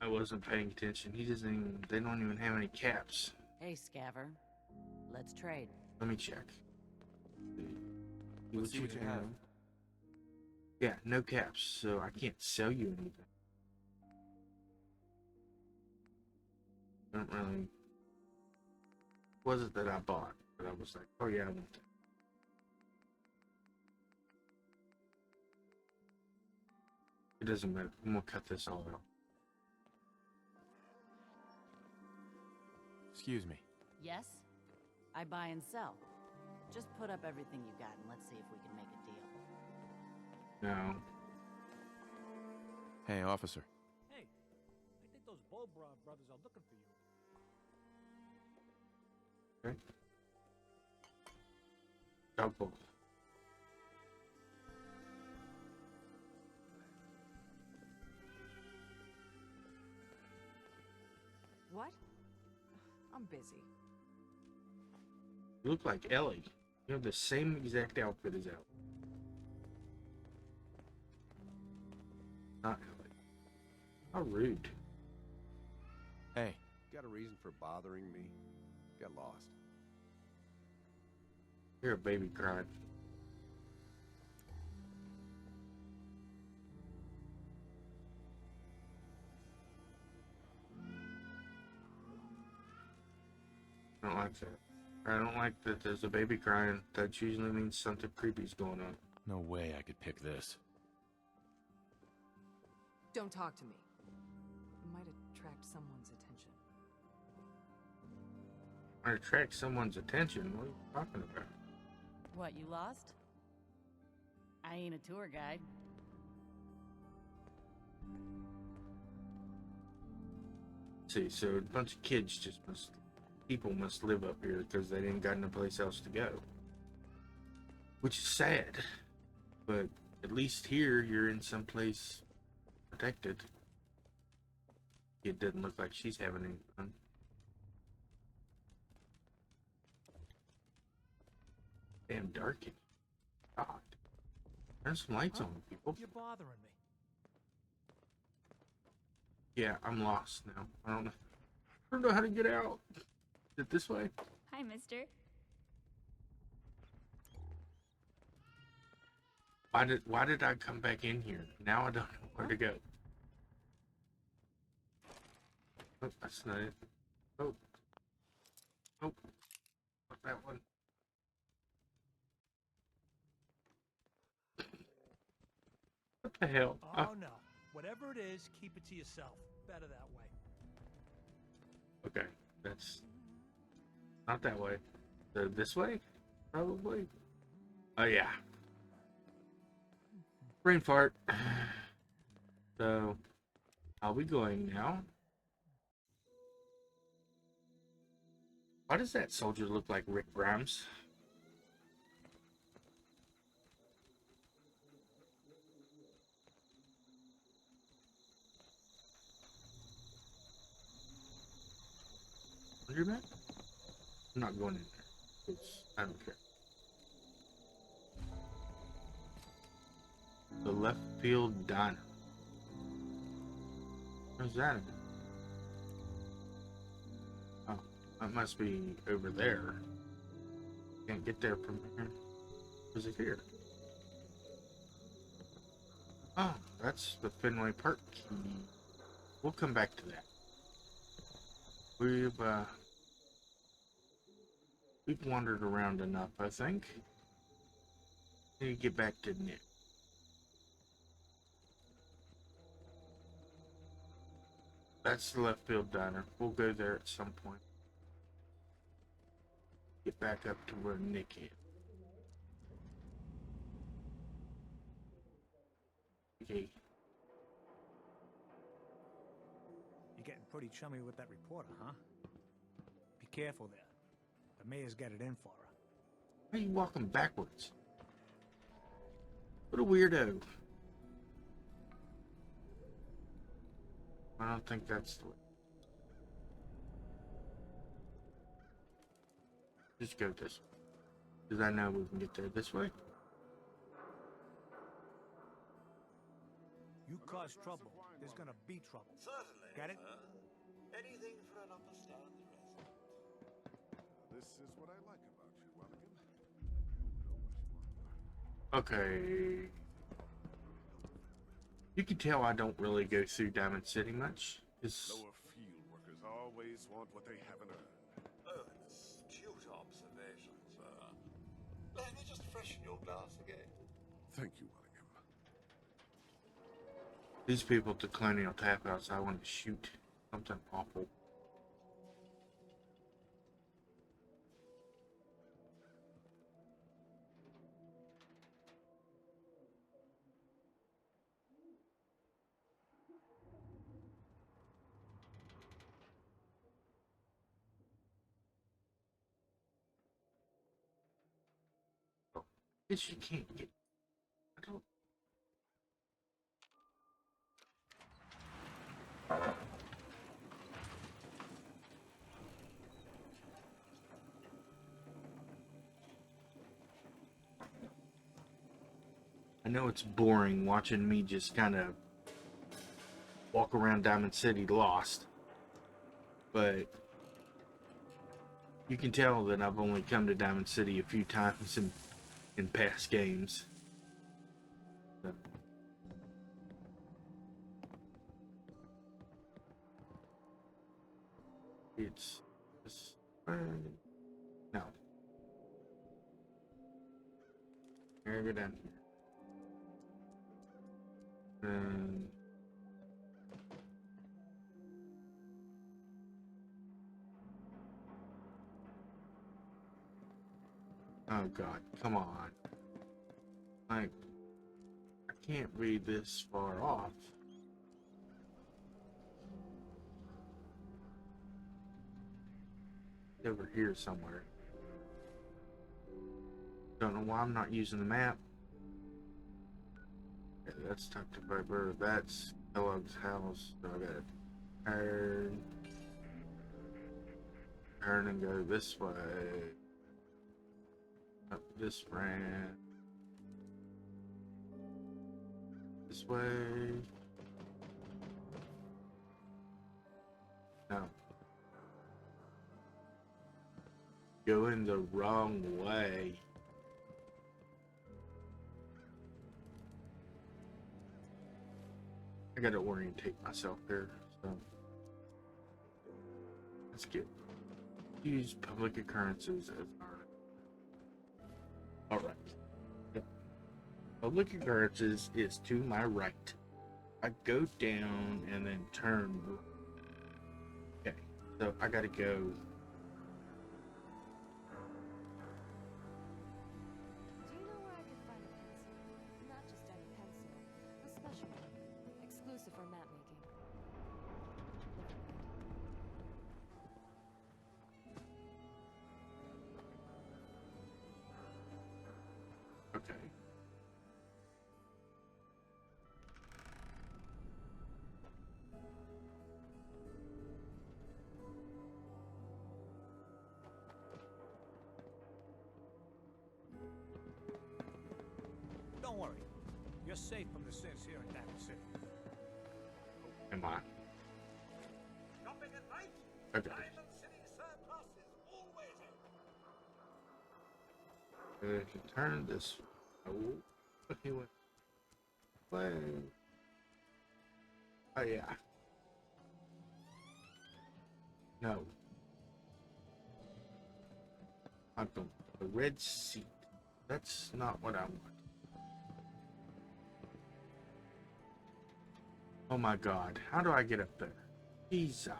I wasn't paying attention. He doesn't even, they don't even have any caps. Hey, Scaver. Let's trade. Let me check. Let's see what you have. Yeah, no caps, so I can't sell you anything. I don't really. What was it that I bought? But I was like, oh yeah, I want that. It doesn't matter. I'm gonna cut this all out. Excuse me. Yes? I buy and sell. Just put up everything you got and let's see if we can make a deal. No. Hey, officer. Hey, I think those Bulbra brothers are looking for you. Okay. Double. What? I'm busy. You look like Ellie. You have the same exact outfit as Ellie. Not Ellie. How rude. Hey. Got a reason for bothering me? Got lost. You're a baby cried. I don't like that. I don't like that there's a baby crying. That usually means something creepy's going on. No way I could pick this. Don't talk to me. It might attract someone's attention. I attract someone's attention. What are you talking about? What, you lost? I ain't a tour guide. See, so a bunch of kids just must, people must live up here because they didn't got no place else to go. which is sad. But at least here you're in some place protected. It doesn't look like she's having any fun. Damn dark. God. Turn some lights on, people. You're bothering me. Yeah, I'm lost now. I don't know how to get out. Is it this way? Hi, mister. Why did I come back in here? Now I don't know where to go. Oh, that's not it. Oh. Oh. Not that one. What the hell? Oh, no. Whatever it is, keep it to yourself. Better that way. Okay, that's not that way. This way? Probably. Oh, yeah. Brain fart. So, are we going now? Why does that soldier look like Rick Grimes? Laundromat? I'm not going in there. I don't care. The left field diner. Where's that? Oh, that must be over there. Can't get there from here. Is it here? Oh, that's the Fenway Park key. We'll come back to that. We've wandered around enough, I think. Need to get back to Nick. That's the left field diner. We'll go there at some point. Get back up to where Nick is. Okay. You're getting pretty chummy with that reporter, huh? Be careful there. The mayor's got it in for her. Why are you walking backwards? What a weirdo. I don't think that's the way. Just go this way. Because I know we can get there this way. You cause trouble, there's gonna be trouble. Certainly. Got it? Anything for an upstanding resident. This is what I like about you, Welligan. Okay. You can tell I don't really go through Diamond City much. Lower field workers always want what they haven't earned. Oh, an astute observation, sir. Let me just freshen your glass again. Thank you, Wellingham. These people at the Colonial Tap House, I want to shoot something awful. Guess you can't get. I don't. I know it's boring watching me just kind of walk around Diamond City lost, but you can tell that I've only come to Diamond City a few times in past games. So. It's no. Here I go down here. Oh God, come on. Like, I can't be this far off. Over here somewhere. Don't know why I'm not using the map. Okay, that's Dr. Viper. That's Kellogg's house. So I gotta turn and go this way. Up this ramp. This way. No. Going the wrong way. I gotta orientate myself here, so let's use public occurrences as our. Alright. Yep. Public occurrences is to my right. I go down and then turn. Okay, so I gotta go. Do you know where I could find a pencil? Not just any pencil, a special one, exclusive for map making. Never mind. Okay. Don't worry. You're safe from the sins here in Diamond City. Am I? Shopping at night? Okay. Diamond City surplus is always in. I can turn this. Oh, he went. Way. Oh yeah. No. I don't. The red seat. That's not what I want. Oh my god. How do I get up there? Jesus.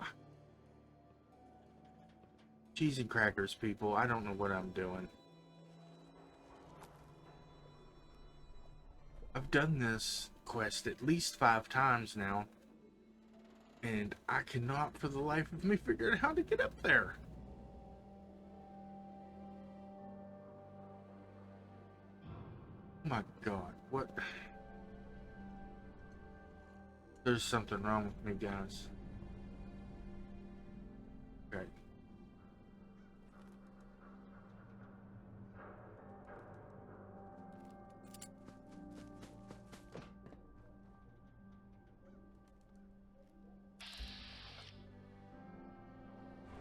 Cheese and crackers, people. I don't know what I'm doing. I've done this quest at least 5 times now. And I cannot for the life of me figure out how to get up there. Oh my god, what? There's something wrong with me, guys. Okay.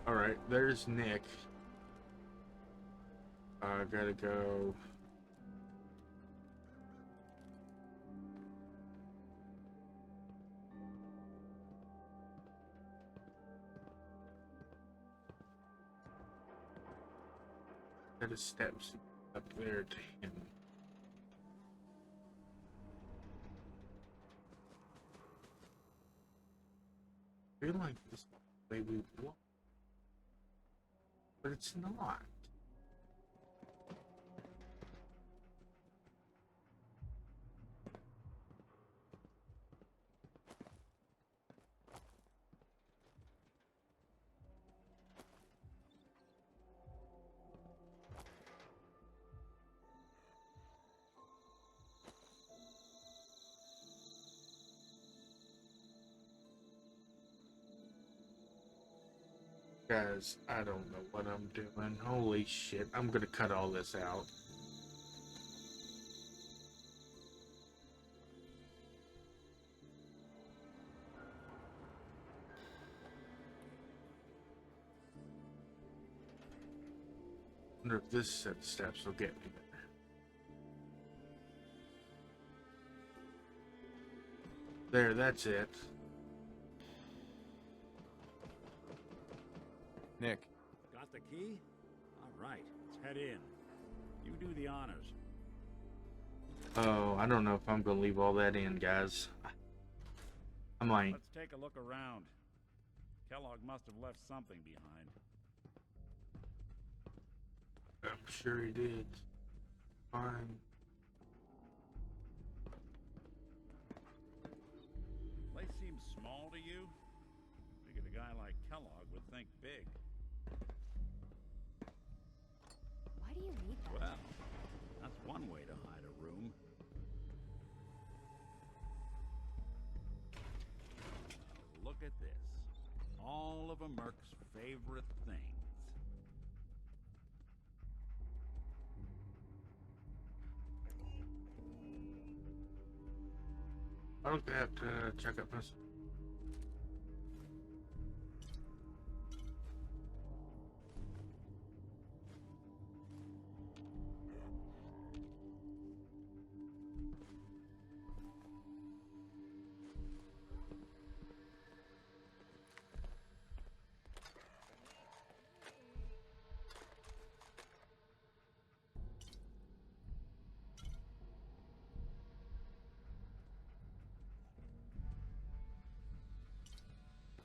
Alright, there's Nick. I gotta go. Set of steps up there to him. I feel like this is the way we walk, but it's not. Guys, I don't know what I'm doing. Holy shit, I'm gonna cut all this out. Wonder if this set of steps will get me there. There, that's it. Nick. Got the key? All right, let's head in. You do the honors. Oh, I don't know if I'm gonna leave all that in, guys. I might. Let's take a look around. Kellogg must have left something behind. I'm sure he did. Fine. Place seems small to you? Figured a guy like Kellogg would think big. Why do you need that? Well, of a merc's favorite things. I don't have to check up this.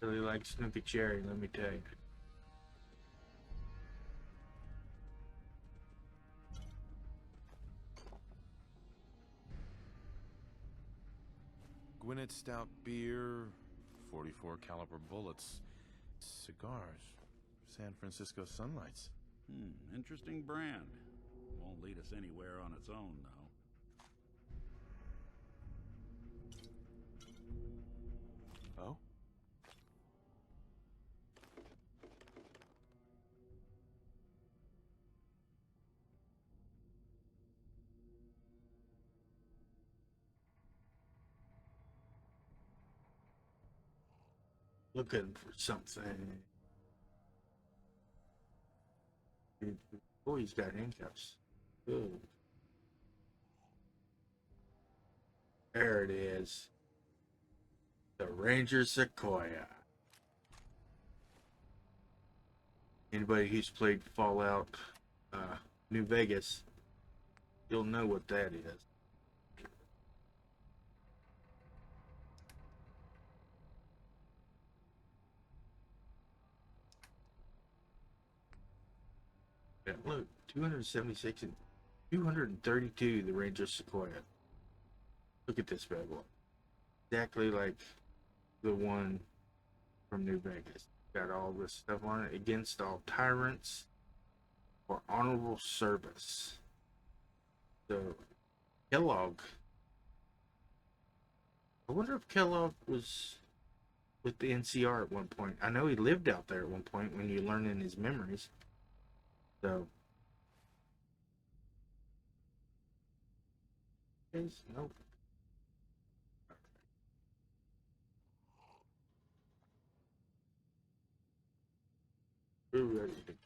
Really like Snoopy Cherry, let me tell you. Gwinnett Stout beer, 44 caliber bullets, cigars, San Francisco Sunlights. Interesting brand. Won't lead us anywhere on its own, though. Oh? Looking for something. Oh, he's got handcuffs. Ooh. There it is. The Ranger Sequoia. Anybody who's played Fallout New Vegas, you'll know what that is. Yeah, look, 276 and 232, the Ranger Sequoia. Look at this bad boy. Exactly like the one from New Vegas. Got all this stuff on it. Against all tyrants for honorable service. So, Kellogg. I wonder if Kellogg was with the NCR at one point. I know he lived out there at one point when you learn in his memories. So, nope. Ooh, everything.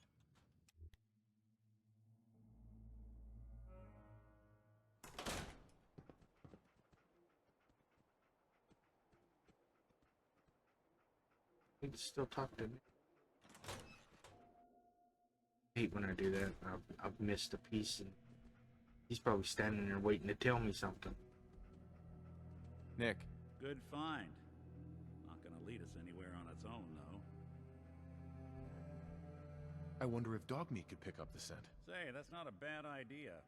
He can still talk to me. I hate when I do that. I've missed a piece and he's probably standing there waiting to tell me something. Nick. Good find. Not gonna lead us anywhere on its own, though. I wonder if dog meat could pick up the scent. Say, that's not a bad idea.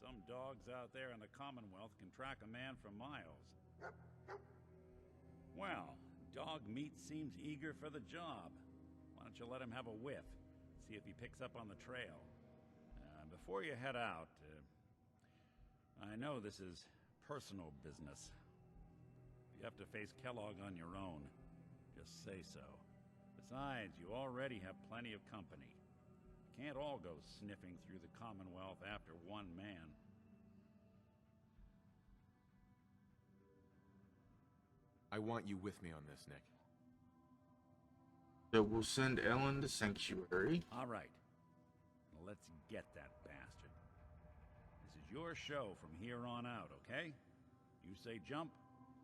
Some dogs out there in the Commonwealth can track a man for miles. Well, dog meat seems eager for the job. Why don't you let him have a whiff? See if he picks up on the trail. Before you head out, I know this is personal business. If you have to face Kellogg on your own, just say so. Besides, you already have plenty of company. You can't all go sniffing through the Commonwealth after one man. I want you with me on this, Nick. So we'll send Ellen to Sanctuary. All right. Now let's get that bastard. This is your show from here on out, okay? You say jump,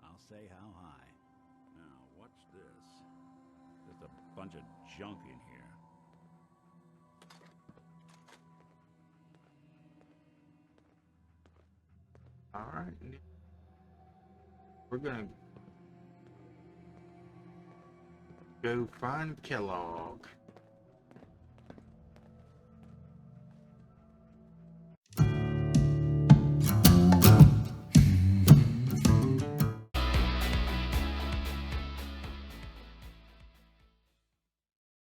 I'll say how high. Now, what's this? There's a bunch of junk in here. All right. We're gonna go find Kellogg.